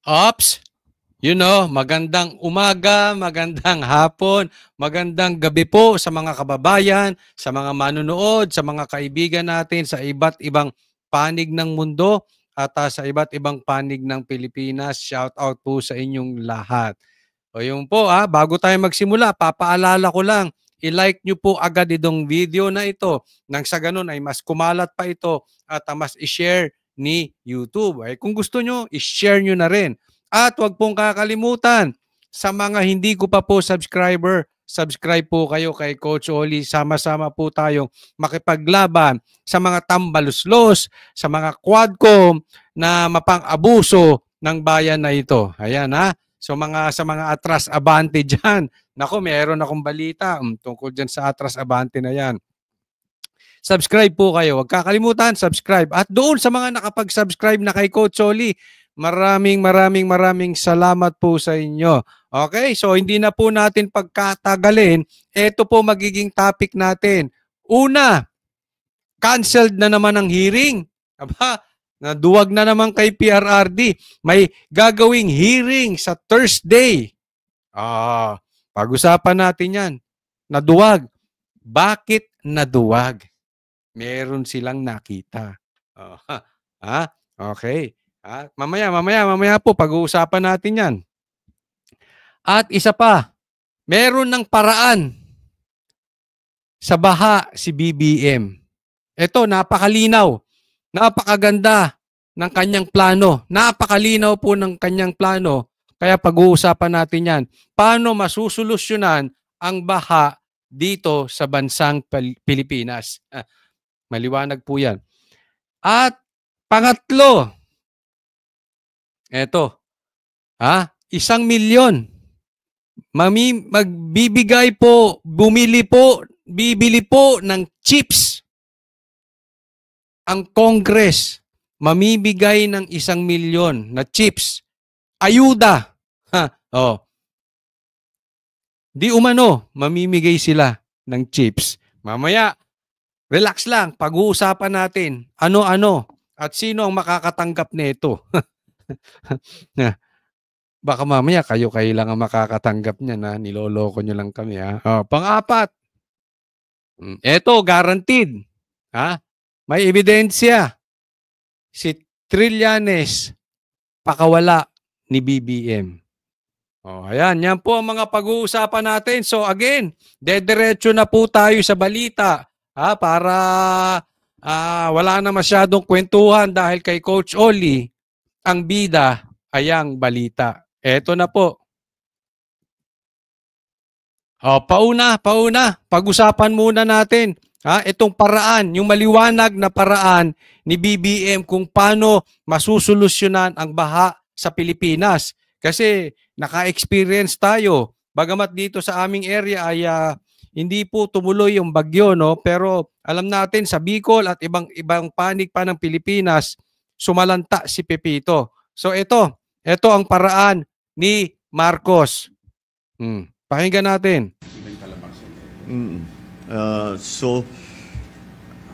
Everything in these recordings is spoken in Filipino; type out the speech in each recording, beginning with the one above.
Ops, magandang umaga, magandang hapon, magandang gabi po sa mga kababayan, sa mga manunood, sa mga kaibigan natin sa iba't ibang panig ng mundo at sa iba't ibang panig ng Pilipinas. Shout out po sa inyong lahat. O yun po bago tayo magsimula, papaalala ko lang, i-like nyo po agad itong video na ito nang sa ganun ay mas kumalat pa ito at mas i-share ni YouTube. Ay, kung gusto nyo, i-share nyo na rin. At wag pong kakalimutan, sa mga hindi ko pa po subscriber, subscribe po kayo kay Coach Oli. Sama-sama po tayong makipaglaban sa mga tambaluslos, sa mga quadcom na mapang-abuso ng bayan na ito. Ayan So sa mga atras abante dyan, nako meron akong balita tungkol dyan sa atras abante na yan. Subscribe po kayo. Huwag kakalimutan, subscribe. At doon sa mga nakapag-subscribe na kay Coach Oli, maraming salamat po sa inyo. Okay, so hindi na po natin pagkatagalin. Ito po magiging topic natin. Una, canceled na naman ang hearing. Aba, naduwag na naman kay PRRD. May gagawing hearing sa Thursday. Pag-usapan natin yan. Naduwag. Bakit naduwag? Meron silang nakita. Okay. Mamaya po pag-uusapan natin yan. At isa pa, meron ng paraan sa baha si BBM. Ito, napakalinaw. Napakaganda ng kanyang plano. Napakalinaw po ng kanyang plano. Kaya pag-uusapan natin yan. Paano masusolusyonan ang baha dito sa bansang Pilipinas? Maliwanag po yan. At pangatlo, eto, 1 milyon. Magbibigay po, bibili po ng chips. Ang Congress, mamibigay ng 1 milyon na chips. Ayuda. Di umano, mamimigay sila ng chips. Mamaya, relax lang, pag-uusapan natin ano-ano at sino ang makakatanggap nito. Baka mamaya kayo lang ang makakatanggap niyan niloloko nyo lang kami pang-apat. Eto, guaranteed. May ebidensya. Si Trillanes, pakawala ni BBM. Ayan, yan po ang mga pag-uusapan natin. So again, dediretso na po tayo sa balita para wala na masyadong kwentuhan dahil kay Coach Oli, ang bida ay ang balita. Eto na po. Pauna. Pag-usapan muna natin itong paraan, yung maliwanag na paraan ni BBM kung paano masusolusyonan ang baha sa Pilipinas. Kasi naka-experience tayo. Bagamat dito sa aming area ay hindi po tumuloy yung bagyo, no? Pero alam natin sa Bicol at ibang panig pa ng Pilipinas, sumalanta si Pepito. So ito ang paraan ni Marcos. Pakinggan natin.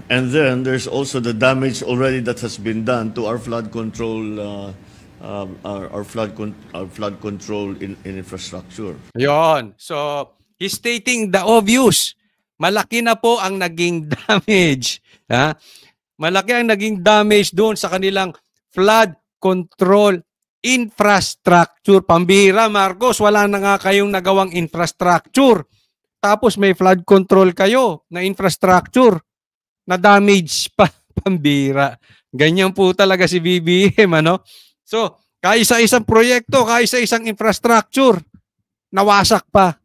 And then there's also the damage already that has been done to our flood control, our flood control in infrastructure. Yon. So he's stating the obvious. Malaki na po ang naging damage. Malaki ang naging damage doon sa kanilang flood control infrastructure. Pambihira, Marcos, wala na nga kayong nagawang infrastructure. Tapos may flood control kayo na infrastructure na damage pa. Pambihira. Ganyan po talaga si BBM, So, kaisa-isang proyekto, kaisa-isang infrastructure, nawasak pa.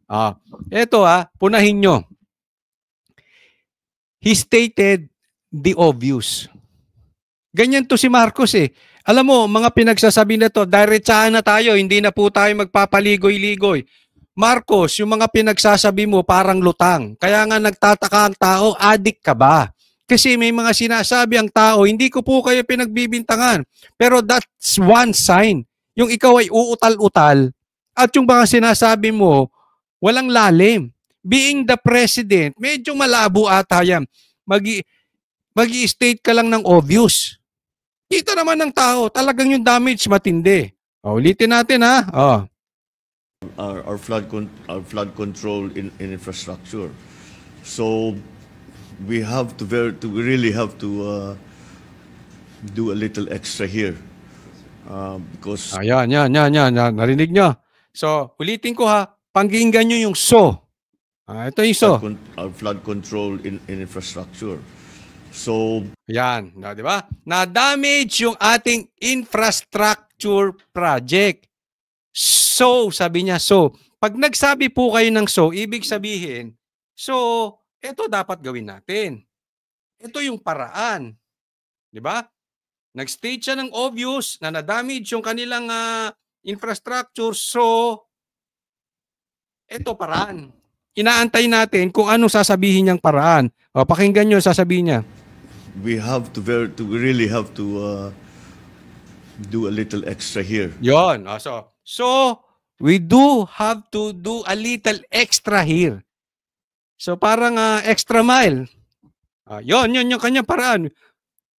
Ito punahin nyo. He stated the obvious. Ganyan to si Marcos Alam mo, mga pinagsasabi na to, diretsahan na tayo, hindi na po tayo magpapaligoy-ligoy. Marcos, yung mga pinagsasabi mo parang lutang. Kaya nga nagtataka ang tao, addict ka ba? Kasi may mga sinasabi ang tao, hindi ko po kayo pinagbibintangan. Pero that's one sign. Yung ikaw ay uutal-utal at yung mga sinasabi mo, walang lalim. Being the president, medyo malabo ata yan. Mag-i-state ka lang ng obvious. Kita naman ng tao, talagang yung damage matindi. Ulitin natin ha. our flood control in infrastructure. So we really have to do a little extra here because Yan. Narinig nyo. So, ulitin ko ha. Pakinggan nyo yung so. Ito yung so. our flood control in infrastructure. So Yan. Di ba? Na-damage yung ating infrastructure project. So, sabi niya, so. Pag nagsabi po kayo ng so, ibig sabihin, so, ito dapat gawin natin. Ito yung paraan. Di ba? Nag-state siya ng obvious na na-damage yung kanilang infrastructure. So, ito paraan. Inaantay natin kung anong sasabihin niyang paraan. Pakinggan nyo, sasabihin niya. We really have to do a little extra here. Yon. So, we do have to do a little extra here. So, parang extra mile. Yon yung kanyang paraan.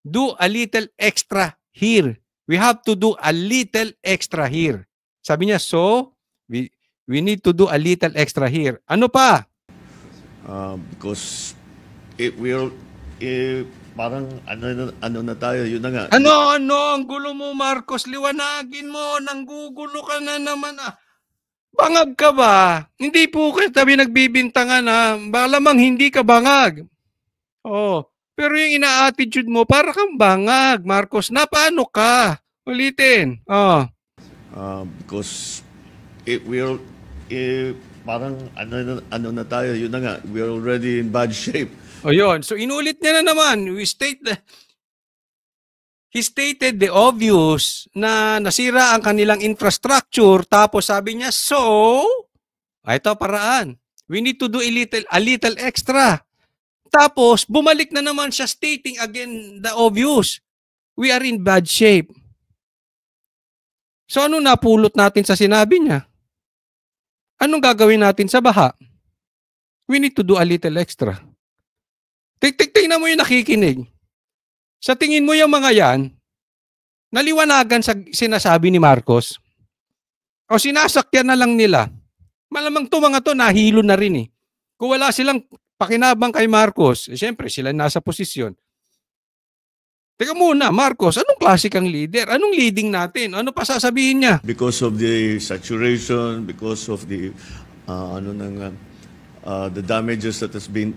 Do a little extra here. We have to do a little extra here. Sabi niya, so, we need to do a little extra here. Ano pa? Because parang ano na tayo, yun na nga. Ano, ang gulo mo, Marcos, liwanagin mo, nanggugulo ka na naman. Bangag ka ba? Hindi po kita nagbibintangan malamang hindi ka bangag. Pero yung ina-attitude mo, para kang bangag, Marcos. Na paano ka? Ulitin. Because parang ano na tayo, yun na nga. We're already in bad shape. Yun. So inulit niya na naman. He stated the obvious na nasira ang kanilang infrastructure. Tapos sabi niya, so, ito paraan. We need to do a little extra. Tapos bumalik na naman siya stating again the obvious. We are in bad shape. So ano napulot natin sa sinabi niya? Anong gagawin natin sa baha? We need to do a little extra. Tingnan mo yung nakikinig. Sa tingin mo yung mga yan, naliwanagan sa sinasabi ni Marcos? O sinasakyan na lang nila? Malamang to mga to nahilo na rin eh. Kung wala silang pakinabang kay Marcos, siyempre sila nasa posisyon. Teka muna, Marcos, anong klase kang leader? Anong leading natin? Ano pa sasabihin niya? Because of the saturation, because of the the damages that has been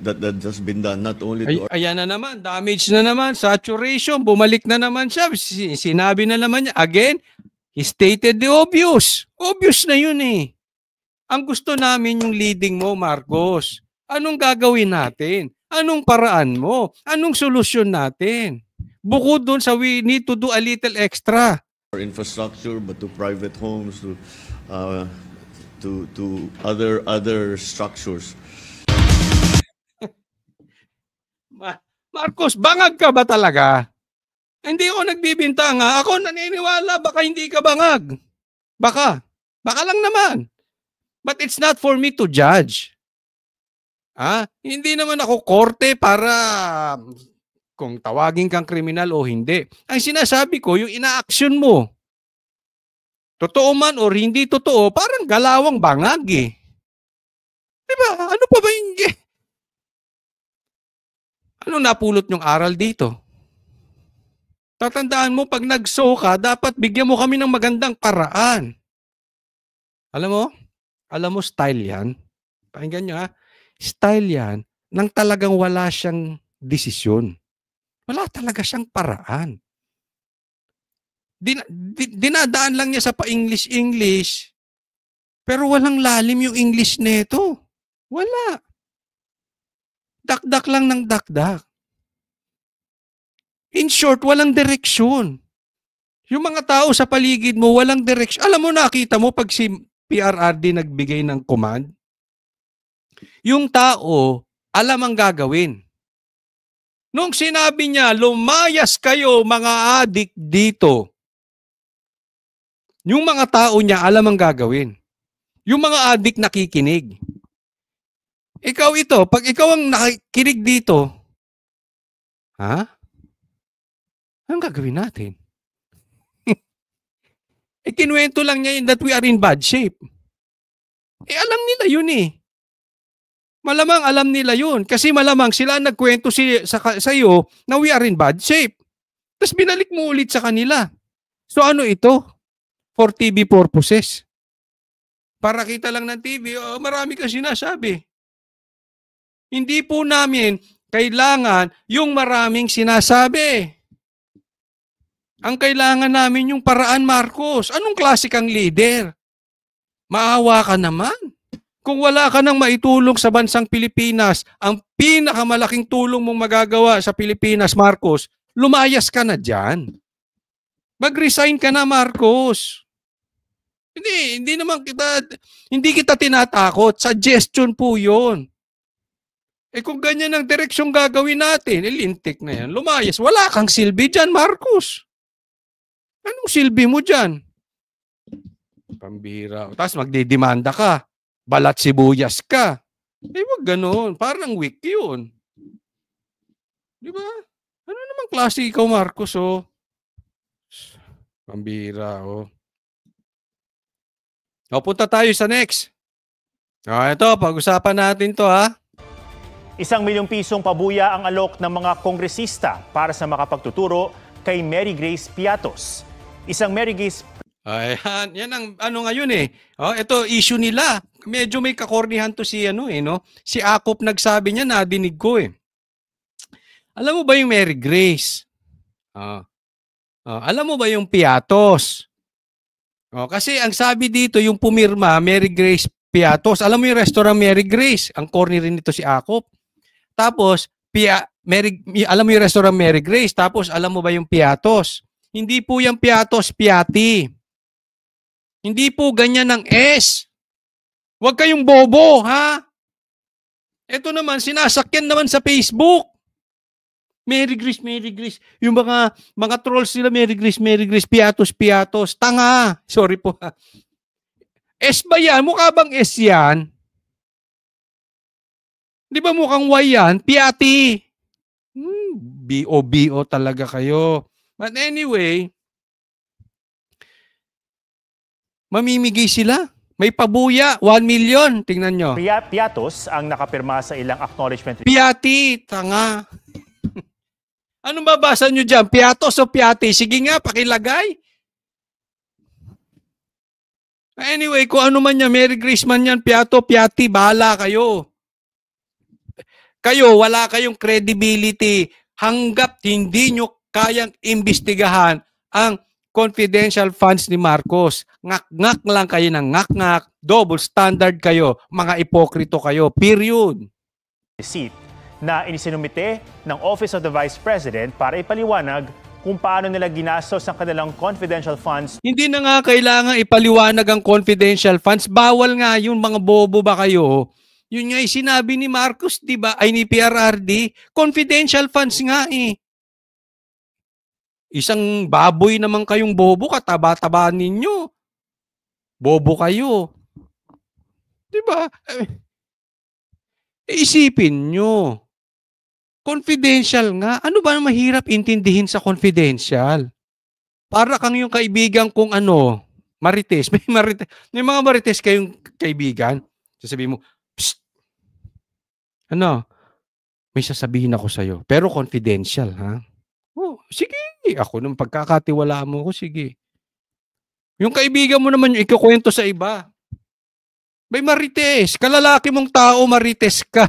done not only to ayan na naman, damage na naman, saturation, bumalik na naman siya. Sinabi na naman niya again, he stated the obvious. Obvious na yun eh. Ang gusto namin yung leading mo, Marcos. Anong gagawin natin? Anong paraan mo? Anong solusyon natin? Bukod doon sa we need to do a little extra. our infrastructure, but to private homes, to other structures. Marcos, bangag ka ba talaga? Hindi ako nagbibintang ha. Ako naniniwala, baka hindi ka bangag. Baka lang naman. But it's not for me to judge. Hindi naman ako korte para kung tawagin kang kriminal o hindi. Ang sinasabi ko, yung ina-action mo. Totoo man o hindi totoo, parang galawang bangag eh. Diba? Ano pa ba yung... Ano napulot yung aral dito? Tatandaan mo, pag nag-show ka, dapat bigyan mo kami ng magandang paraan. Alam mo style yan. Pakinggan nyo style yan nang talagang wala siyang desisyon. Wala talaga siyang paraan. Dinadaan lang niya sa pa-English, pero walang lalim yung English nito. Wala. Dakdak lang ng dakdak. In short, walang direksyon. Yung mga tao sa paligid mo, walang direksyon. Alam mo, nakita mo pag si PRRD nagbigay ng command, yung tao, alam ang gagawin. Nung sinabi niya, lumayas kayo mga adik dito, yung mga tao niya, alam ang gagawin. Yung mga adik nakikinig. Ikaw ito, pag ikaw ang nakikinig dito, anong gagawin natin? Kinuwento lang niya yun that we are in bad shape. Alam nila yun eh. Malamang alam nila yun. Kasi malamang sila nagkwento sa iyo na we are in bad shape. Tapos binalik mo ulit sa kanila. So ano ito? For TV purposes. Para kita lang ng TV, marami kang sinasabi. Hindi po namin kailangan yung maraming sinasabi. Ang kailangan namin yung paraan, Marcos. Anong klase kang leader? Maawa ka naman. Kung wala ka nang maitulong sa bansang Pilipinas, ang pinakamalaking tulong mong magagawa sa Pilipinas, Marcos, lumayas ka na dyan. Mag-resign ka na, Marcos. Hindi kita tinatakot. Suggestion po yun. Kung ganyan ang direksyon gagawin natin, lintik na yan. Lumayas. Wala kang silbi dyan, Marcos. Anong silbi mo dyan? Pambira. Tapos magdidemanda ka. Balat sibuyas ka. Wag ganoon. Parang weak yun. Di ba? Ano naman klase ikaw, Marcos, oh? Pambira, oh. Punta tayo sa next. Ito, pag-usapan natin to, ha? 1 milyong pisong pabuya ang alok ng mga kongresista para sa makapagtuturo kay Mary Grace Piatos. Isang Mary Grace... Ayan, yan ang ano ngayon eh. Ito issue nila. Medyo may kakornihan to si no? Si Akop nagsabi niya, nadinig ko eh. Alam mo ba yung Mary Grace? Alam mo ba yung Piatos? Kasi ang sabi dito, yung pumirma, Mary Grace Piatos. Alam mo yung restaurant Mary Grace? Ang corny rin nito si Akop. Tapos, alam mo yung restaurant Mary Grace? Tapos, alam mo ba yung Piatos? Hindi po yung Piatos, Piati. Hindi po ganyan ng S. Huwag kayong bobo, ha? Ito naman, sinasakyan naman sa Facebook. Mary Grace, Mary Grace. Yung mga trolls nila, Mary Grace, Mary Grace, Piatos, Piatos. Tanga. Sorry po, ha? S ba yan? Mukha bang S yan? Di ba mukhang Y yan? Piati. B-O-B-O talaga kayo. But anyway, mamimigay sila. May pabuya, 1 million. Tingnan nyo. Piatos ang nakapirma sa ilang acknowledgement. Piati, tanga. Anong babasa nyo dyan? Piatos o Piati? Sige nga, pakilagay. Anyway, kung ano man yan, Mary Grace man yan, Piato, Piati, bahala kayo. Kayo, wala kayong credibility hanggat hindi nyo kayang imbestigahan ang confidential funds ni Marcos. Ngak-ngak lang kayo ng ngak-ngak, double standard kayo, mga ipokrito kayo, period. Receipt na inisinumite ng Office of the Vice President para ipaliwanag kung paano nila ginastos ang kanilang confidential funds. Hindi na nga kailangan ipaliwanag ang confidential funds. Bawal nga yun, mga bobo ba kayo? Yun nga sinabi ni Marcos, di ba? Ay ni PRRD, confidential funds nga eh. Isang baboy naman kayong bobo, kataba-taba ninyo. Bobo kayo. Di ba? Isipin nyo. Confidential nga. Ano ba mahirap intindihin sa confidential? Para kang yung kaibigan kong Marites. May mga Marites kayong kaibigan. Sasabihin mo, psst. May sasabihin ako sa'yo. Pero confidential, ha? Sige. Ako nung pagkakatiwalaan mo ko, sige. Yung kaibigan mo naman yung ikukwento sa iba. May Marites. Kalalaki mong tao, Marites ka.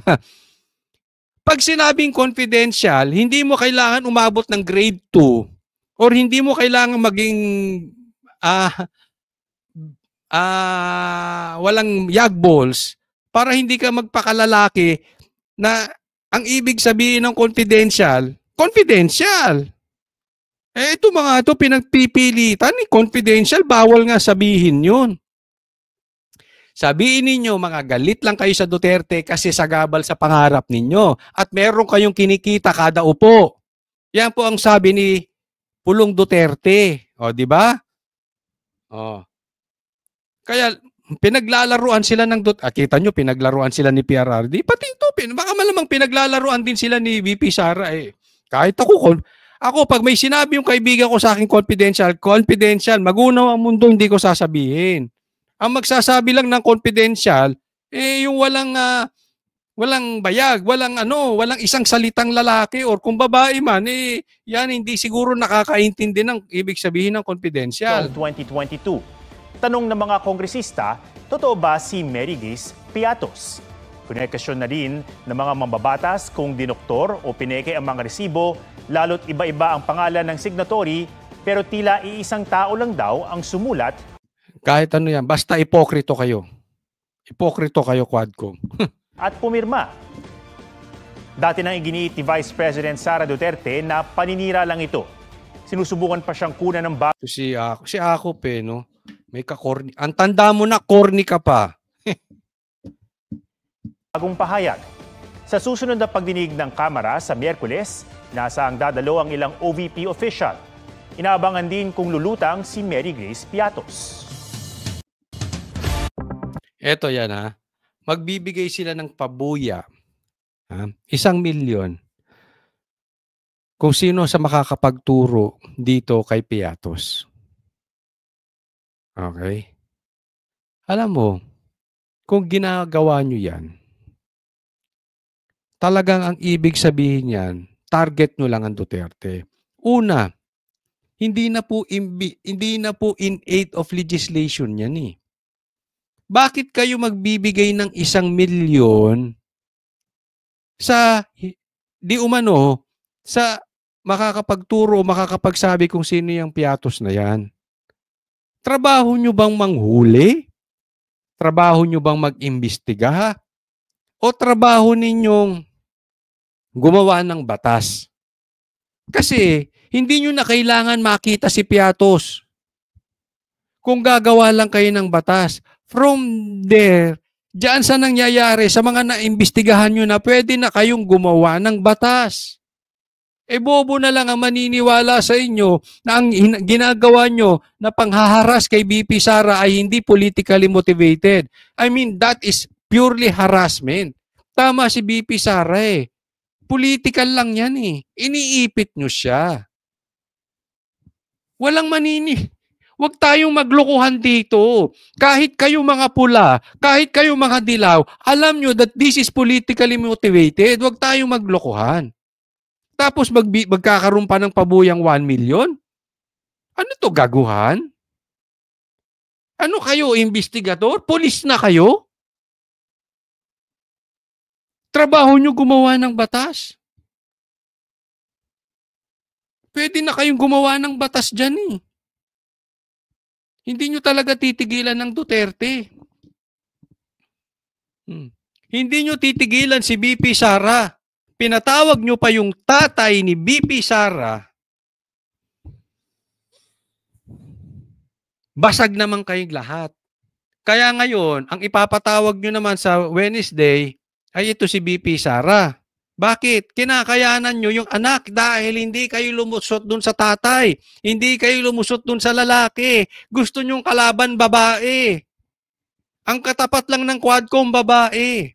Pag sinabing confidential, hindi mo kailangan umabot ng grade 2 or hindi mo kailangan maging walang yagballs para hindi ka magpakalalaki na ang ibig sabihin ng confidential. Ito mga ito pinagpipilitan ni confidential, bawal nga sabihin yun. Sabihin ninyo, mga galit lang kayo sa Duterte kasi sagabal sa pangarap ninyo at meron kayong kinikita kada upo. Yan po ang sabi ni Pulong Duterte. Di ba? Kaya pinaglalaruan sila ng kita nyo, pinaglaruan sila ni PRRD. Pati ito, baka malamang pinaglalaruan din sila ni VP Sara eh. Kahit ako, Ako, pag may sinabi yung kaibigan ko sa akin confidential, confidential, magunaw ang mundo, hindi ko sasabihin. Ang magsasabi lang ng confidential, yung walang bayag, walang isang salitang lalaki or kung babae man, yan hindi siguro nakakaintindi ng ibig sabihin ng confidential. Noong 2022, tanong ng mga kongresista, totoo ba si Mary Grace Piatos? Kunekasyon na rin ng mga mambabatas kung dinoktor o pineke ang mga resibo, lalo't iba-iba ang pangalan ng signatory, pero tila iisang tao lang daw ang sumulat. Kahit ano yan, basta ipokrito kayo. Ipokrito kayo, Quadcom. At pumirma. Dati nang iginiit ni Vice President Sara Duterte na paninira lang ito. Sinusubukan pa siyang kunan ng Si ako no? May ka-corny. Ang tanda mo na, corny ka pa. bagong pahayag. Sa susunod na pagdinig ng Kamara sa Miyerkules, nasa ang dadalo ang ilang OVP official. Inaabangan din kung lulutang si Mary Grace Piatos. Eto yan ha. Magbibigay sila ng pabuya. 1,000,000. Kung sino sa makakapagturo dito kay Piatos. Okay? Alam mo, kung ginagawa nyo yan, talagang ang ibig sabihin yan, target nyo lang ang Duterte. Una, hindi na po in aid of legislation yan eh. Bakit kayo magbibigay ng 1,000,000 sa di umano sa makakapagturo, makakapagsabi kung sino yung Piatos na yan? Trabaho nyo bang manghuli? Trabaho nyo bang mag-imbestiga? O trabaho ninyong gumawa ng batas? Kasi hindi nyo na kailangan makita si Piatos. Kung gagawa lang kayo ng batas, from there, diyan sa nangyayari, sa mga naimbestigahan nyo na pwede na kayong gumawa ng batas. Bobo na lang ang maniniwala sa inyo na ang ginagawa nyo na panghaharas kay BP Sara ay hindi politically motivated. I mean, that is purely harassment. Tama si BP Sara eh. Political lang yan eh. Iniipit nyo siya. Walang Huwag tayong maglokohan dito. Kahit kayo mga pula, kahit kayo mga dilaw, alam nyo that this is politically motivated. Huwag tayong maglokohan. Tapos magkakaroon pa ng pabuyang 1,000,000? Ano to, gaguhan? Ano kayo, investigador? Polis na kayo? Trabaho nyo gumawa ng batas. Pwede na kayong gumawa ng batas dyan eh. Hindi nyo talaga titigilan ng Duterte. Hindi nyo titigilan si BP Sara. Pinatawag nyo pa yung tatay ni BP Sara. Basag naman kayong lahat. Kaya ngayon, ang ipapatawag nyo naman sa Wednesday ay ito si BP Sara. Bakit? Kinakayanan nyo yung anak dahil hindi kayo lumusot dun sa tatay. Hindi kayo lumusot dun sa lalaki. Gusto nyong kalaban babae. Ang katapat lang ng Quadcom babae.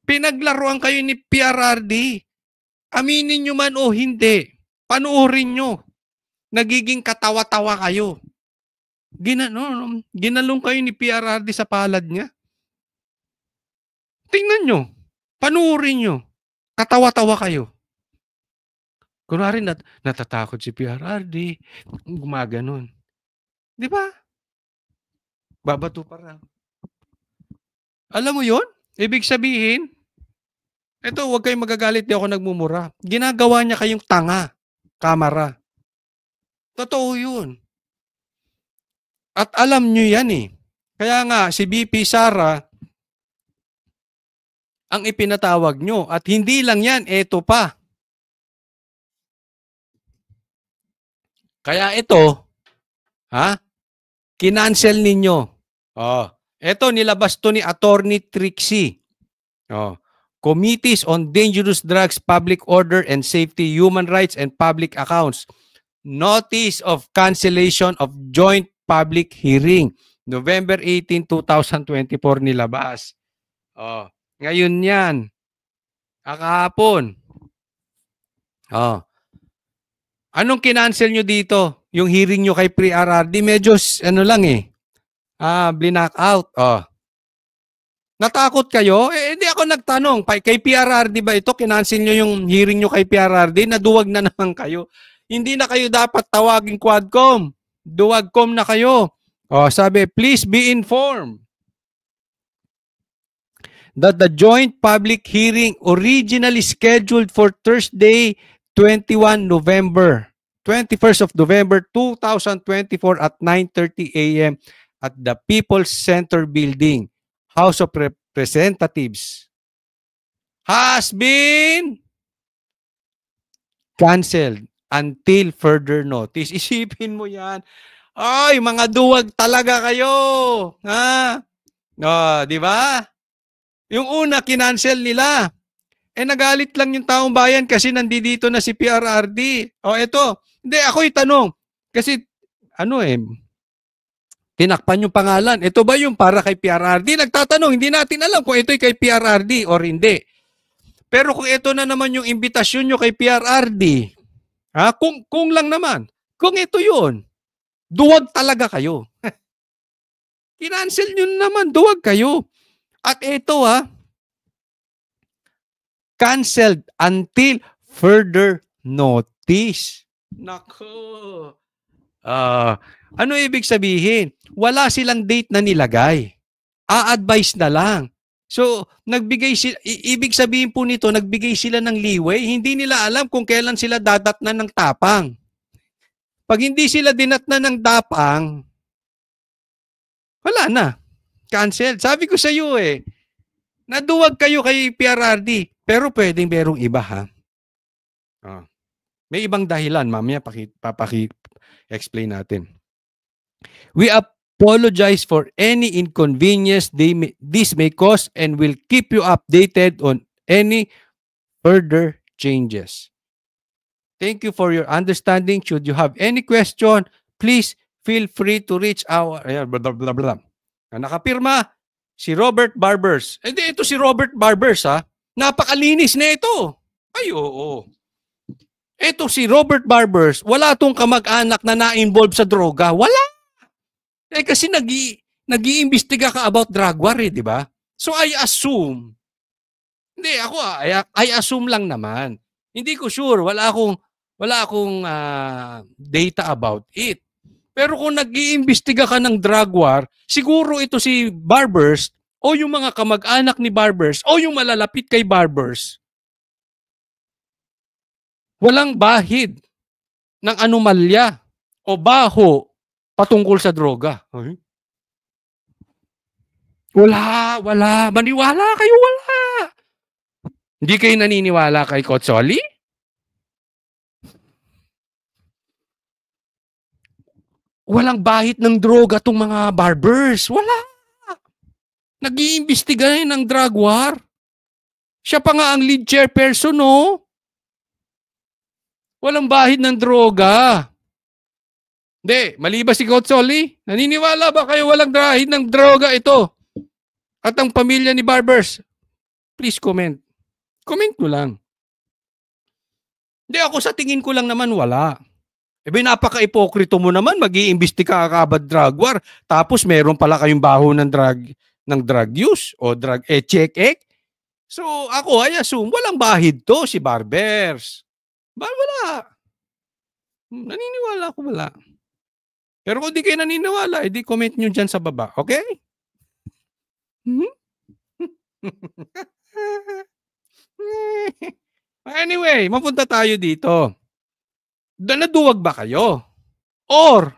Pinaglaruan kayo ni PRRD. Aminin nyo man o hindi. Panuorin nyo. Nagiging katawa-tawa kayo. Ginalong kayo ni PRRD sa palad niya. Tingnan nyo. Panuorin nyo. Katawa-tawa kayo. Kunwari natatakot si PRRD. Gumaganon. Di ba? Babato pa raw. Alam mo yon? Ibig sabihin, ito, huwag kayong magagalit, di ako nagmumura. Ginagawa niya kayong tanga, kamera. Totoo yun. At alam nyo yan eh. Kaya nga, si BP Sara, ang ipinatawag nyo. At hindi lang yan, eto pa. Kaya ito, kinancel ninyo. Eto, nilabas to ni Attorney Trixie. Committees on Dangerous Drugs, Public Order and Safety, Human Rights and Public Accounts. Notice of Cancellation of Joint Public Hearing. November 18, 2024 nilabas. Ngayon yan. Kahapon. Anong kinancel nyo dito? Yung hearing nyo kay PRRD, medyo ano lang eh. Blinak out. Oh. Natakot kayo? Hindi ako nagtanong. Kay PRRD ba ito? Kinancel nyo yung hearing nyo kay PRRD? Naduwag na naman kayo. Hindi na kayo dapat tawaging Quadcom. Duwagcom na kayo. Oh, sabi, please be informed that the joint public hearing originally scheduled for Thursday, 21st of November 2024 at 9:30 a.m. at the People's Center Building, House of Representatives, has been canceled until further notice. Isipin mo yan. Ay, mga duwag talaga kayo. Ha? Di ba? Yung una, kinancel nila. Nagalit lang yung taong bayan kasi nandito na si PRRD. Eto. Hindi, ako'y tanong. Kasi, tinakpan yung pangalan. Ito ba yung para kay PRRD? Nagtatanong, hindi natin alam kung ito'y kay PRRD or hindi. Pero kung ito na naman yung imbitasyon nyo kay PRRD, kung lang naman, kung ito yun, duwag talaga kayo. Kinancel nyo naman, duwag kayo. At ito canceled until further notice. Nako. Ano ibig sabihin? Wala silang date na nilagay. A-advise na lang. So, ibig sabihin po nito, nagbigay sila ng leeway. Hindi nila alam kung kailan sila dadatnan ng tapang. Pag hindi sila dinatnan ng tapang, wala na. Cancel. Sabi ko sa iyo naduwag kayo kay PRRD. Pero pwedeng merong iba May ibang dahilan. Mamaya explain natin. We apologize for any inconvenience this may cause and will keep you updated on any further changes. Thank you for your understanding. Should you have any question, please feel free to reach our... Blah, blah, blah. Nakapirma, si Robert Barbers. Hindi, ito si Robert Barbers Napakalinis na ito. Ay, oo. Ito si Robert Barbers, wala tong kamag-anak na na-involve sa droga. Wala. Kasi nag-iimbestiga ka about drug war di ba? So I assume. Hindi, ako I assume lang naman. Hindi ko sure, wala akong data about it. Pero kung nag-iimbestiga ka ng drug war, siguro ito si Barbers o yung mga kamag-anak ni Barbers o yung malalapit kay Barbers. Walang bahid ng anomalya o baho patungkol sa droga. Wala. Maniwala kayo, wala. Hindi kayo naniniwala kay Cotsoli? Walang bahid ng droga tong mga Barbers. Wala. Nag-iimbestiga ng drug war. Siya pa nga ang lead chairperson, no? Walang bahid ng droga. Hindi, mali ba si Cotsoli? Naniniwala ba kayo walang bahid ng droga ito? At ang pamilya ni Barbers? Please comment. Comment mo lang. Hindi, ako sa tingin ko lang naman wala. Napaka-ipokrito mo naman, mag-iimbestiga ka ba drug war, tapos meron pala kayong baho ng drug use o drug check. So ako, I assume, walang bahid to si Barbers. Wala. Naniniwala ako wala. Pero kung di kayo naniniwala, edi comment nyo dyan sa baba. Okay? Anyway, mapunta tayo dito. Naduwag ba kayo? Or,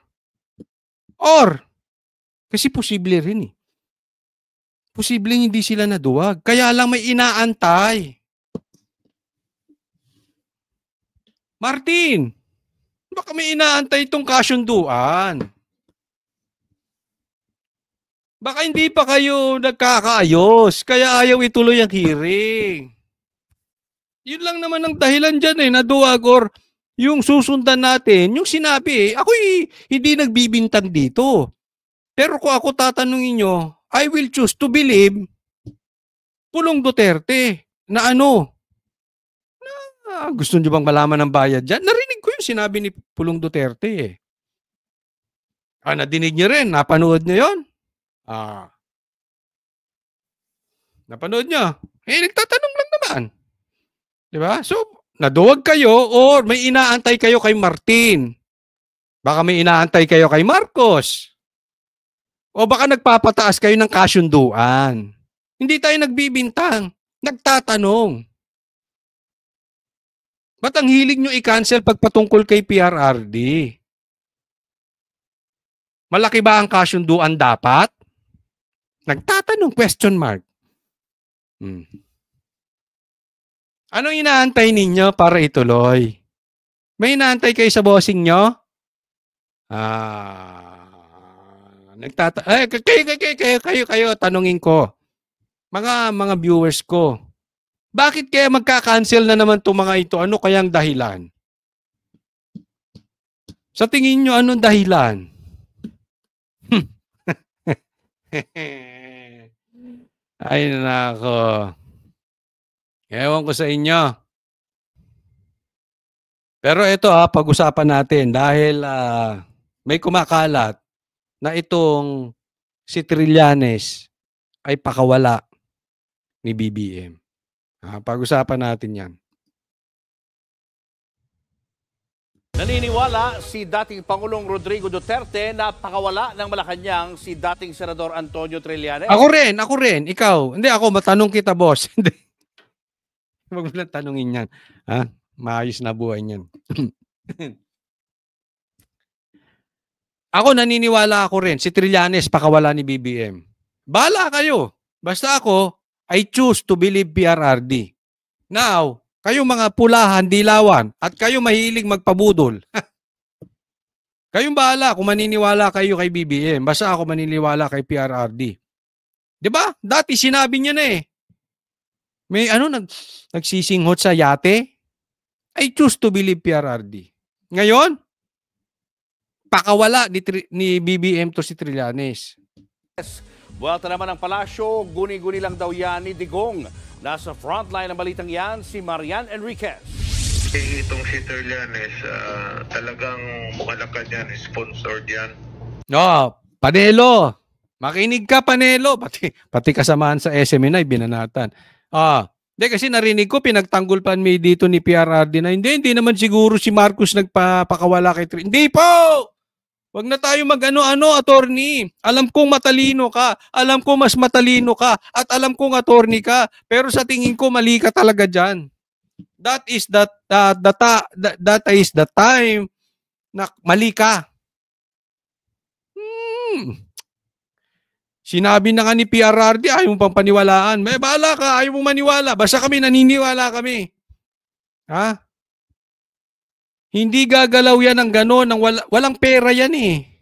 kasi posible rin Posibleng hindi sila naduwag. Kaya lang may inaantay. Martin, baka may inaantay itong kasunduan. Baka hindi pa kayo nagkakaayos, kaya ayaw ituloy ang hearing. Yun lang naman ang dahilan dyan naduwag or yung susundan natin, yung sinabi ako'y hindi nagbibintang dito. Pero kung ako tatanungin nyo, I will choose to believe Pulong Duterte na Gusto nyo bang malaman ng bayad dyan? Narinig ko yung sinabi ni Pulong Duterte eh. Nadinig nyo rin? Napanood nyo yun? Napanood nyo? Nagtatanong lang naman. Diba? So, naduwag kayo or may inaantay kayo kay Martin. Baka may inaantay kayo kay Marcos. O baka nagpapataas kayo ng kasunduan. Hindi tayo nagbibintang. Nagtatanong. Ba't ang hilig nyo i-cancel pagpatungkol kay PRRD? Malaki ba ang kasunduan dapat? Nagtatanong, question mark. Anong inaantay ninyo para ituloy? May inaantay kayo sa bossing nyo? Kayo, tanungin ko. Mga viewers ko. Bakit kaya magka-cancel na naman itong mga ito? Ano kayang dahilan? Sa tingin nyo, anong dahilan? Ay, nako. Ewan ko sa inyo. Pero ito pag-usapan natin dahil may kumakalat na itong si Trillanes ay pakawala ni BBM. Pag-usapan natin yan. Naniniwala si dating Pangulong Rodrigo Duterte na pakawala ng Malacanang si dating Senador Antonio Trillanes. Ako rin. Ikaw. Hindi ako, matanong kita, boss. Hindi. Huwag mo lang tanungin yan. Maayos na buhay niyan. Ako, naniniwala ako rin. Si Trillanes, pakawala ni BBM. Bahala kayo. Basta ako, I choose to believe PRRD. Now, kayong mga pulahan, dilawan, at kayo mahilig magpabudol. Kayong bahala kung maniniwala kayo kay BBM. Basta ako maniniwala kay PRRD. Diba? Dati sinabi niya na eh. May nagsisinghot sa yate. I choose to believe PRRD. Ngayon, pakawala ni BBM to si Trillanes. Buwalta naman ang palasyo, guni-guni lang daw yan ni Digong. Nasa frontline ng balitang yan, si Marian Enriquez. Itong si Trillanes, talagang mukhang yan, sponsored yan. Panelo. Makinig ka, Panelo. Pati kasamaan sa SMNI, binanatan. Hindi kasi narinig ko, pinagtanggol pa dito ni PRRD na hindi naman siguro si Marcos nagpapakawala kay Trillanes. Hindi po! Wag na tayo mag-ano-ano, attorney. Alam kong matalino ka. Alam ko mas matalino ka. At alam kong attorney ka. Pero sa tingin ko, mali ka talaga dyan. That is the time na mali ka. Sinabi na nga ni PRRD, ayaw mo pang paniwalaan. May bahala ka, ayaw mo maniwala. Basta kami, naniniwala kami. Hindi gagalaw yan ng gano'n, walang pera yan eh.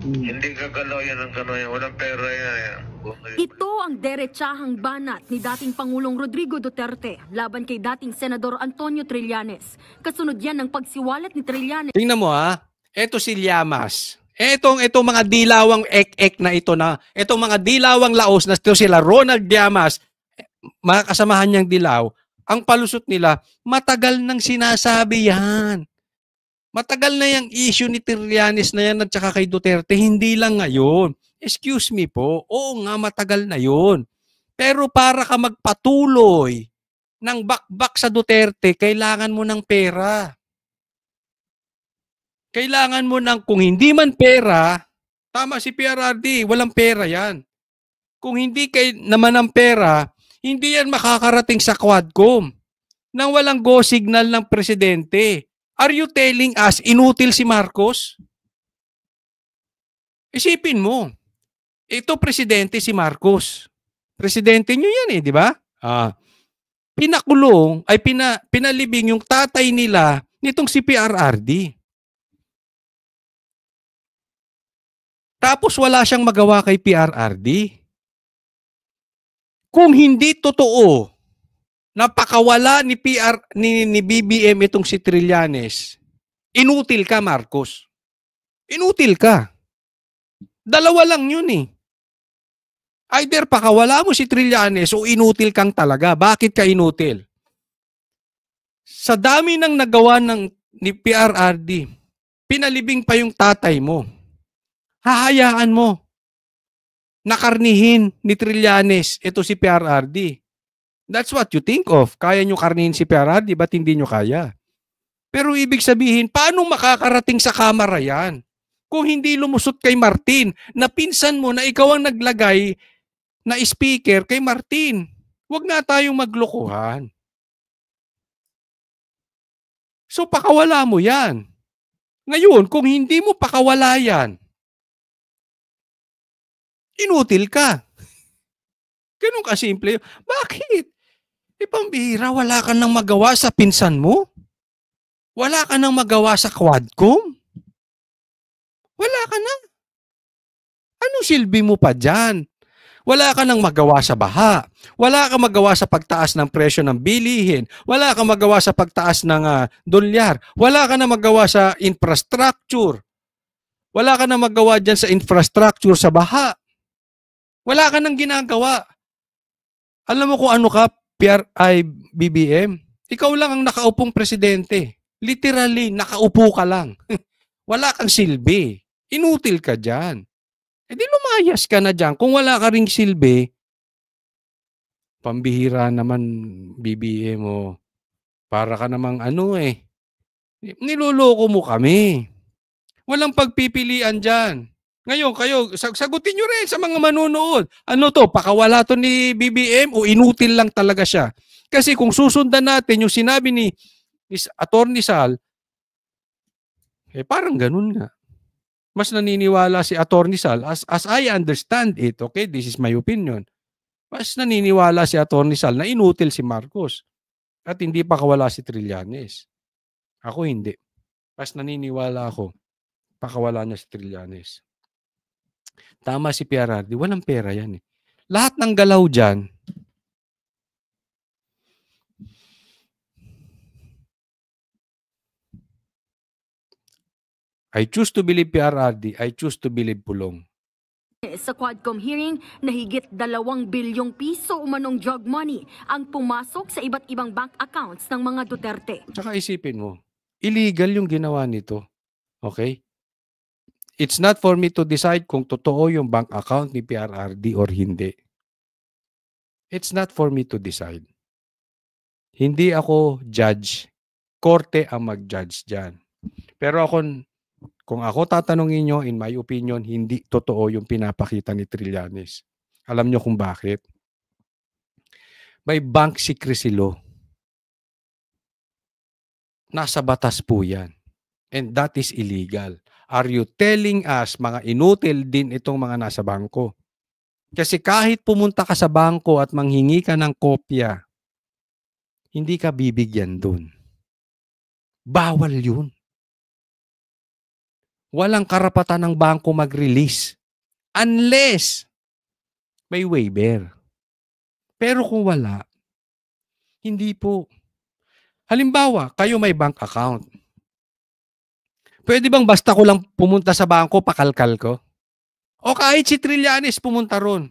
Hindi gagalaw yan ng gano'n, walang pera yan. Ito ang derechahang banat ni dating Pangulong Rodrigo Duterte laban kay dating Senador Antonio Trillanes. Kasunod yan ng pagsiwalat ni Trillanes. Tingnan mo eto si Llamas. Etong mga dilawang ek-ek na ito etong mga dilawang laos na ito sila Ronald Llamas, mga kasamahan niyang dilaw, ang palusot nila, matagal nang sinasabi yan. Matagal na yung issue ni Trillanes na yan at saka kay Duterte, hindi lang ngayon. Excuse me po, oo nga matagal na yun. Pero para ka magpatuloy ng bakbak sa Duterte, kailangan mo ng pera. Kailangan mo kung hindi man pera, tama si PRRD, walang pera yan. Kung hindi naman ng pera, hindi yan makakarating sa Quadcom nang walang go signal ng presidente. Are you telling us inutil si Marcos? Isipin mo. Ito presidente si Marcos. Presidente nyo yan di ba? Pinakulong, pinalibing yung tatay nila nitong si PRRD. Tapos wala siyang magawa kay PRRD. Kung hindi totoo na pakawala ni BBM itong si Trillanes, inutil ka, Marcos. Inutil ka. Dalawa lang yun eh. Either pakawala mo si Trillanes o inutil kang talaga. Bakit ka inutil? Sa dami ng nagawa ni PRRD, pinalibing pa yung tatay mo. Hahayaan mo nakarnihin ni Trillanes ito si PRRD. That's what you think of. Kaya nyo karnihin si PRRD, ba't hindi nyo kaya? Pero ibig sabihin, paano makakarating sa kamera yan? Kung hindi lumusot kay Martin, na pinsan mo na ikaw ang naglagay na speaker kay Martin. Huwag na tayong maglokohan. So pakawala mo yan. Ngayon, kung hindi mo pakawala yan, inutil ka. Ganun kasimple. Bakit? Pambihira, wala ka nang magawa sa pinsan mo? Wala ka nang magawa sa Quadcom? Wala ka na. Anong silbi mo pa dyan? Wala ka nang magawa sa baha. Wala ka magawa sa pagtaas ng presyo ng bilihin. Wala ka magawa sa pagtaas ng dolyar. Wala ka nang magawa sa infrastructure. Wala ka nang magawa dyan sa infrastructure sa baha. Wala ka nang ginagawa. Alam mo kung ano ka, BBM? Ikaw lang ang nakaupong presidente. Literally, nakaupo ka lang. Wala kang silbi. Inutil ka dyan. E di lumayas ka na dyan. Kung wala ka ring silbi, pambihira naman, BBM mo. Para ka namang niloloko mo kami. Walang pagpipilian dyan. Ngayon, kayo, sagutin nyo rin sa mga manunood. Ano to, pakawala to ni BBM o inutil lang talaga siya? Kasi kung susundan natin yung sinabi ni Atty. Sal, parang ganun nga. Mas naniniwala si Atty. Sal, as I understand it, okay, this is my opinion, mas naniniwala si Atty. Sal na inutil si Marcos at hindi pakawala si Trillanes. Ako hindi. Mas naniniwala ako, pakawala niya si Trillanes. Tama si PRRD, walang pera yan eh. Lahat ng galaw dyan, I choose to believe PRRD, I choose to believe Pulong. Sa Quadcom hearing, nahigit 2 bilyong piso umanong drug money ang pumasok sa iba't ibang bank accounts ng mga Duterte. Tsaka isipin mo, illegal yung ginawa nito. Okay? It's not for me to decide kung totoo yung bank account ni PRRD or hindi. It's not for me to decide. Hindi ako judge. Korte ang mag-judge dyan. Pero kung ako tatanungin nyo, in my opinion, hindi totoo yung pinapakita ni Trillanes. Alam nyo kung bakit? May bank secrecy law. Nasa batas po yan. And that is illegal. Are you telling us, mga inutil din itong mga nasa bangko? Kasi kahit pumunta ka sa bangko at manghingi ka ng kopya, hindi ka bibigyan dun. Bawal yun. Walang karapatan ng bangko mag-release unless may waiver. Pero kung wala, hindi po. Halimbawa, kayo may bank account. Pwede bang basta ko lang pumunta sa bangko, pakalkal ko? O kahit si Trillanes pumunta ron.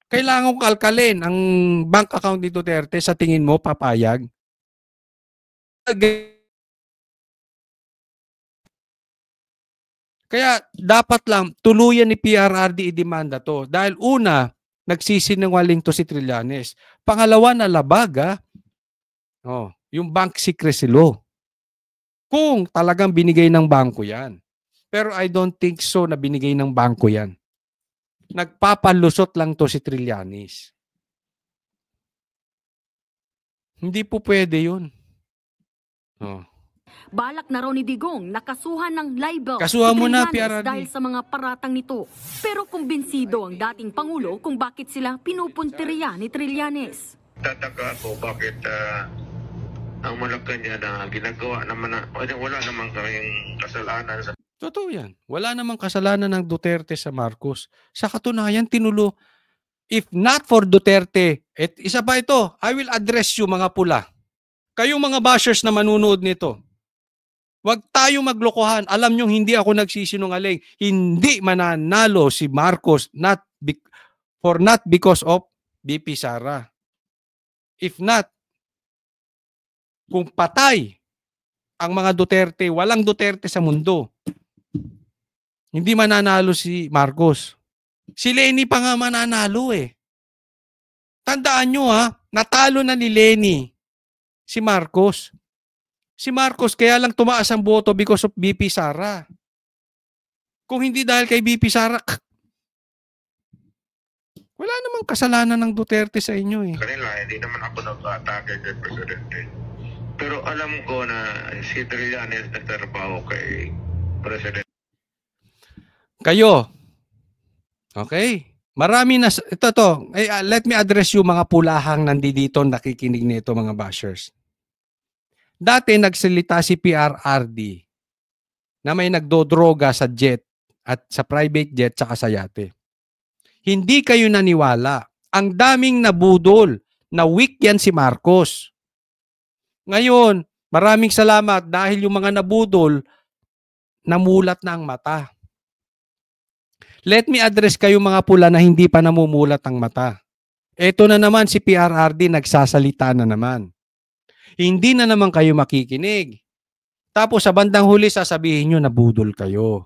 Kailangan kong kalkalin ang bank account ni Duterte, sa tingin mo, papayag? Kaya dapat lang tuluyan ni PRRD idemanda to. Dahil una, nagsisinungaling to si Trillanes. Pangalawa, nalabag yung bank secrecy law. Kung talagang binigay ng bangko yan. Pero I don't think so na binigay ng bangko yan. Nagpapalusot lang to si Trillanes. Hindi po pwede yun. Balak na raw ni Digong nakasuhan ng libel Kasuhan si mo na, Trillanes PRRD. dahil sa mga paratang nito. Pero kumbinsido ang dating Pangulo kung bakit sila pinupunteriya ni Trillanes. Tataka ako bakit ang Malacanang na ginagawa naman wala namang kaming kasalanan sa Totoo yan. Wala namang kasalanan ng Duterte sa Marcos. Sa katunayan, tinulo. If not for Duterte, isa pa ito, I will address you mga pula. Kayong mga bashers na manunood nito, huwag tayo maglokohan. Alam nyo, hindi ako nagsisinungaling. Hindi mananalo si Marcos not because of BP Sara. If not, Kung patay ang mga Duterte, walang Duterte sa mundo. Hindi mananalo si Marcos. Si Leni pa nga mananalo eh. Tandaan nyo natalo na ni Leni si Marcos. Si Marcos kaya lang tumaas ang boto because of BP Sara. Kung hindi dahil kay BP Sara, wala namang kasalanan ng Duterte sa inyo eh. Kanila, hindi naman ako nag-atake kay Presidente. Pero alam ko na si Trillanes nagtrabaho kay Presidente. Kayo, okay? Marami na, let me address yung mga pulahang nandito nakikinig nito mga bashers. Dati nagsalita si PRRD na may nagdodroga sa jet at sa private jet saka sa yate. Hindi kayo naniwala. Ang daming nabudol na weak yan si Marcos. Ngayon, maraming salamat dahil yung mga nabudol namulat na ang mata. Let me address kayo mga pula na hindi pa namumulat ang mata. Ito na naman si PRRD nagsasalita na naman. Hindi na naman kayo makikinig. Tapos sa bandang huli sasabihin nyo na budol kayo.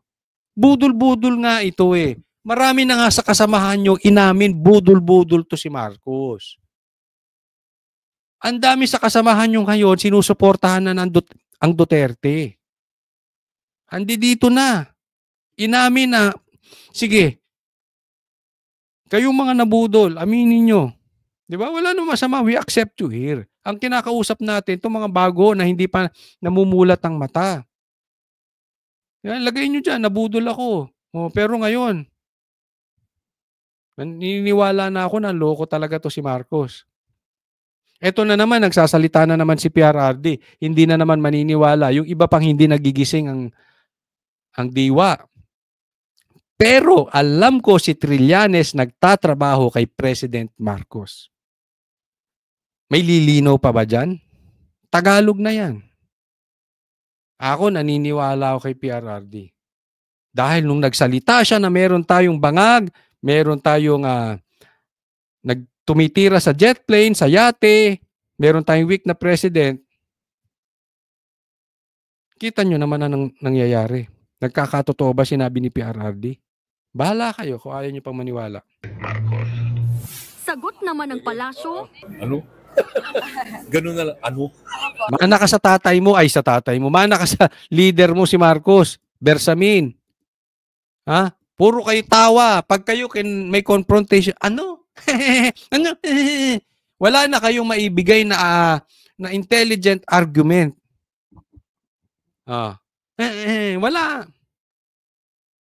Budol-budol nga ito eh. Marami na nga sa kasamahan nyo inamin budol-budol to si Marcos. Ang dami sa kasamahan nyo ngayon sinusuportahan na ang Duterte. Andi dito na. Inamin na. Sige. Kayong mga nabudol, aminin nyo. Di ba? Wala namang masama. We accept you here. Ang kinakausap natin, itong mga bago na hindi pa namumulat ang mata. Yan, lagay nyo dyan, nabudol ako. Pero ngayon, naniniwala na ako na loko talaga to si Marcos. Ito na naman, nagsasalita na naman si PRRD. Hindi na naman maniniwala. Yung iba pang hindi nagigising ang diwa. Pero alam ko si Trillanes nagtatrabaho kay President Marcos. May lilinaw pa ba dyan? Tagalog na yan. Ako naniniwala ako kay PRRD. Dahil nung nagsalita siya na meron tayong bangag, meron tayong tumitira sa jet plane, sa yate, meron tayong weak na president, kita nyo naman na nangyayari. Nagkakatotoo ba sinabi ni PRRD? Bahala kayo kung ayaw nyo pang maniwala. Marcos. Sagot naman ng palasyo, Ano? Ganun na lang. Ano? Mana ka sa tatay mo, ay sa tatay mo. Mana ka sa leader mo si Marcos, Bersamin. Ha? Puro kayo tawa. Pag kayo may confrontation, ano? Ano? Wala na kayong maibigay na intelligent argument. Wala.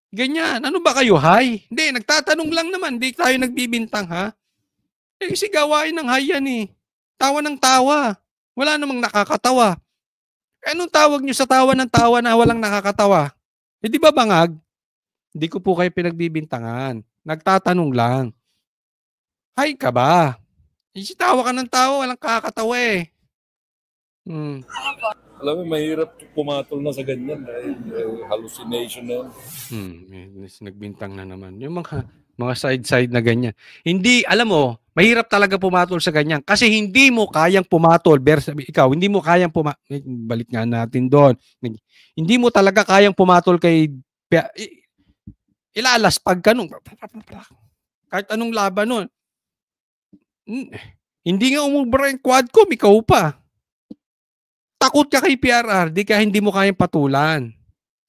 Ganyan. Ano ba kayo, hay? Hindi, nagtatanong lang naman. Hindi tayo nagbibintang, ha? Kasi gawain ng hay yan eh. Tawa ng tawa. Wala namang nakakatawa. Anong tawag nyo sa tawa ng tawa na walang nakakatawa? Di ba bangag? Hindi ko po kayo pinagbibintangan. Nagtatanong lang. Hay ka ba? Tawa ka ng tawa, walang kakatawa eh. Alam mo, mahirap pumatol na sa ganyan dahil hallucination na yan. Nagbintang na naman. Yung mga side-side na ganyan. Hindi, alam mo, mahirap talaga pumatol sa ganyan. Kasi hindi mo kayang pumatol. Ikaw, hindi mo kayang balik nga natin doon. Hindi mo talaga kayang pumatol kay ilalaspag ka nun. Kahit anong laban nun. Hindi nga umubra yung Quadcom, ikaw pa. Takot ka kay PRRD kaya hindi mo kayang patulan.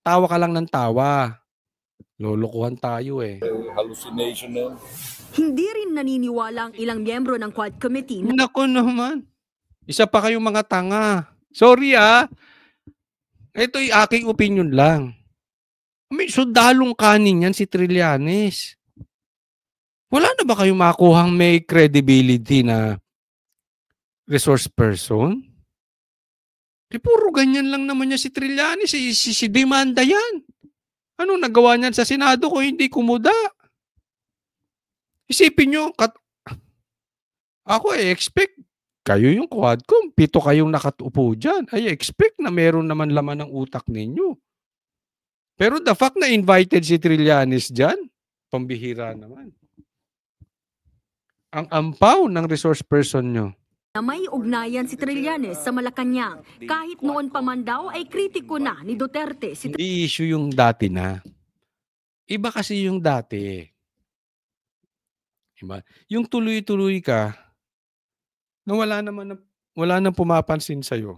Tawa ka lang ng tawa. Lolokohan tayo eh. Hallucination na yan. hindi rin naniniwala ang ilang miyembro ng Quad Committee na Nako naman. Isa pa kayong mga tanga. Sorry Ito'y aking opinion lang. May sundalong kanin yan si Trillanes. Wala na ba kayong makuhang may credibility na resource person? Puro ganyan lang naman niya si Trillanes. Si demanda yan. Ano nagawa niyan sa Senado kung hindi kumuda? Isipin nyo, ako expect kayo yung Quadcom, 7 kayong nakatupo dyan. I expect na meron naman laman ng utak ninyo. Pero the fact na invited si Trillanes dyan, pambihira naman. Ang ampaw ng resource person nyo. na may ugnayan si Trillanes sa Malacanang. Kahit noon pa man daw ay kritiko na ni Duterte si Hindi issue yung dati na. Iba kasi yung dati. Diba? Yung tuloy-tuloy ka, na wala nang pumapansin sa'yo.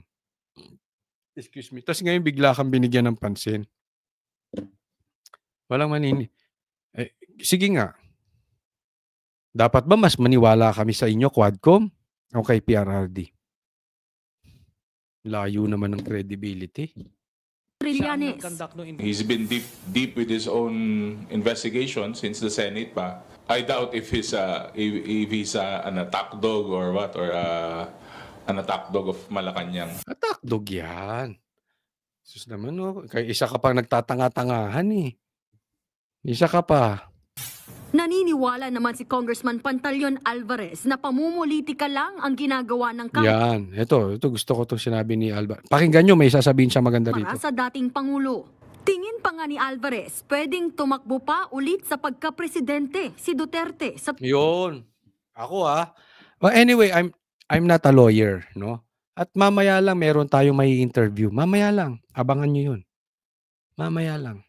Excuse me. Tapos ngayon bigla kang binigyan ng pansin. Walang manini. Sige nga. Dapat ba mas maniwala kami sa inyo, Quadcom? O kay PRRD? Layo naman ng credibility. Trillanes. He's been deep with his own investigation since the Senate pa. I doubt if he's an attack dog or what, or an attack dog of Malacanang. Attack dog yan. Sus naman, no? Kaya isa ka pang nagtatanga-tangahan eh. Isa ka pa. Naniniwala naman si Congressman Pantaleon Alvarez na pamumulitika lang ang ginagawa ng Yan. Ito gusto ko itong sinabi ni Alvarez. Pakinggan nyo, may sasabihin siya maganda rito. para sa dating Pangulo. Tingin pa nga ni Alvarez, pwedeng tumakbo pa ulit sa pagka-presidente si Duterte sa Yun. Ako Well, anyway, I'm not a lawyer, no? At mamaya lang meron tayong may interview. Mamaya lang. Abangan nyo yun. Mamaya lang.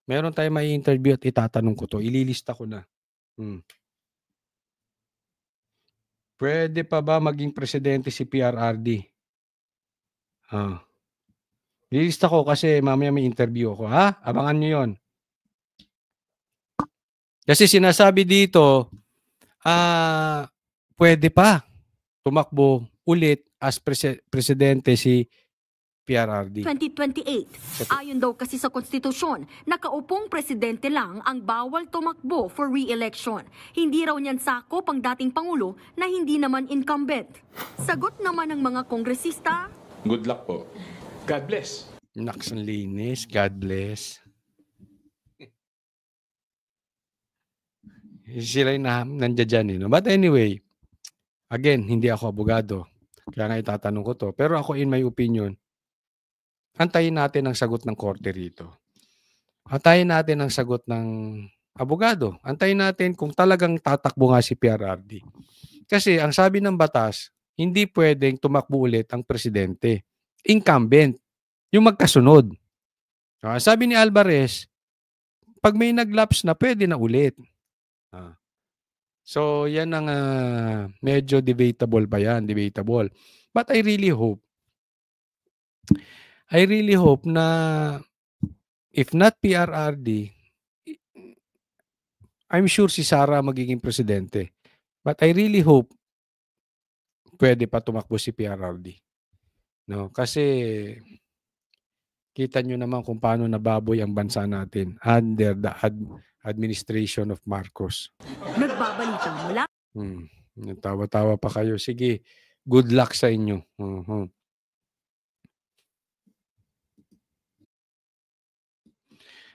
Meron tayong may interview at itatanong ko to. Ililista ko na. Pwede pa ba maging presidente si PRRD? Ililista ko kasi mamaya may interview ako. Abangan nyo yun. Kasi sinasabi dito, pwede pa tumakbo ulit as presidente si PRRD. 2028. Ayon daw kasi sa konstitusyon, nakaupong presidente lang ang bawal tumakbo for re-election. Hindi raw niyan sakop ang dating Pangulo na hindi naman incumbent. Sagot naman ng mga kongresista, Good luck po. God bless. Naks ang linis. God bless. Sila yung nandiyan dyan. No? But anyway, again, hindi ako abogado. Kaya nga itatanong ko to. Pero ako in my opinion, antayin natin ang sagot ng korte rito. Antayin natin ang sagot ng abogado. Antayin natin kung talagang tatakbo nga si PRRD. Kasi ang sabi ng batas, hindi pwedeng tumakbo ulit ang presidente. Incumbent. Yung magkasunod. Sabi ni Alvarez, pag may naglaps na, pwede na ulit. So, yan ang medyo debatable pa yan. Debatable. But I really hope na if not PRRD, I'm sure si Sara magiging presidente. But I really hope pwede pa tumakbo si PRRD. No, kasi kita nyo naman kung paano nababoy ang bansa natin under the administration of Marcos. nagbabalita mula Tawa-tawa pa kayo. Sige, good luck sa inyo.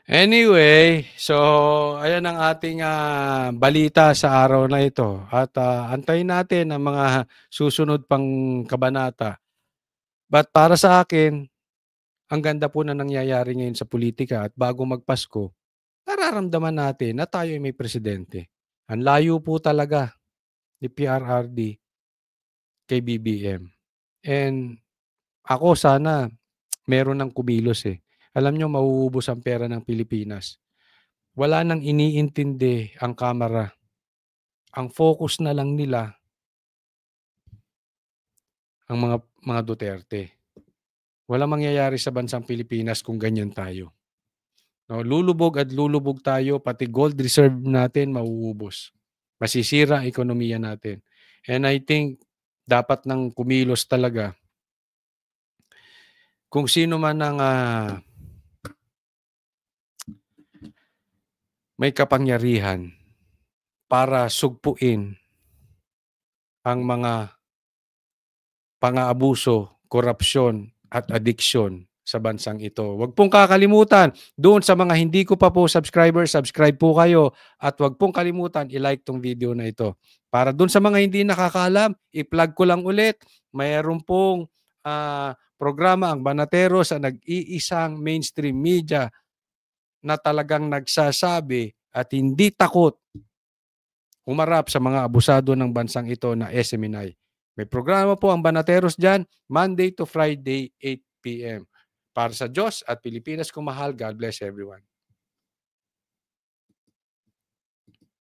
Anyway, so ayan ang ating balita sa araw na ito. At antayin natin ang mga susunod pang kabanata. But para sa akin, ang ganda po na nangyayari ngayon sa politika at bago magpasko, nararamdaman natin na tayo ay may presidente. Ang layo po talaga ni PRRD kay BBM. And ako sana meron ng kumilos eh. Alam nyo, mauubos ang pera ng Pilipinas. Wala nang iniintindi ang Kamara. Ang focus na lang nila ang mga Duterte. Wala mangyayari sa bansang Pilipinas kung ganyan tayo. No, lulubog at lulubog tayo, pati gold reserve natin mauubos. Masisira ang ekonomiya natin. And I think dapat nang kumilos talaga kung sino man ang may kapangyarihan para sugpuin ang mga pang-aabuso, korupsyon at addiction sa bansang ito. Huwag pong kakalimutan, doon sa mga hindi ko pa po subscribers, subscribe po kayo at huwag pong kalimutan i-like tong video na ito. Para doon sa mga hindi nakakaalam, i-plug ko lang ulit, mayroon pong programa ang Banatero sa nag-iisang mainstream media na talagang nagsasabi at hindi takot humarap sa mga abusado ng bansang ito na SMNI. May programa po ang Banateros dyan, Monday to Friday, 8 p.m. Para sa Diyos at Pilipinas kung mahal, God bless everyone.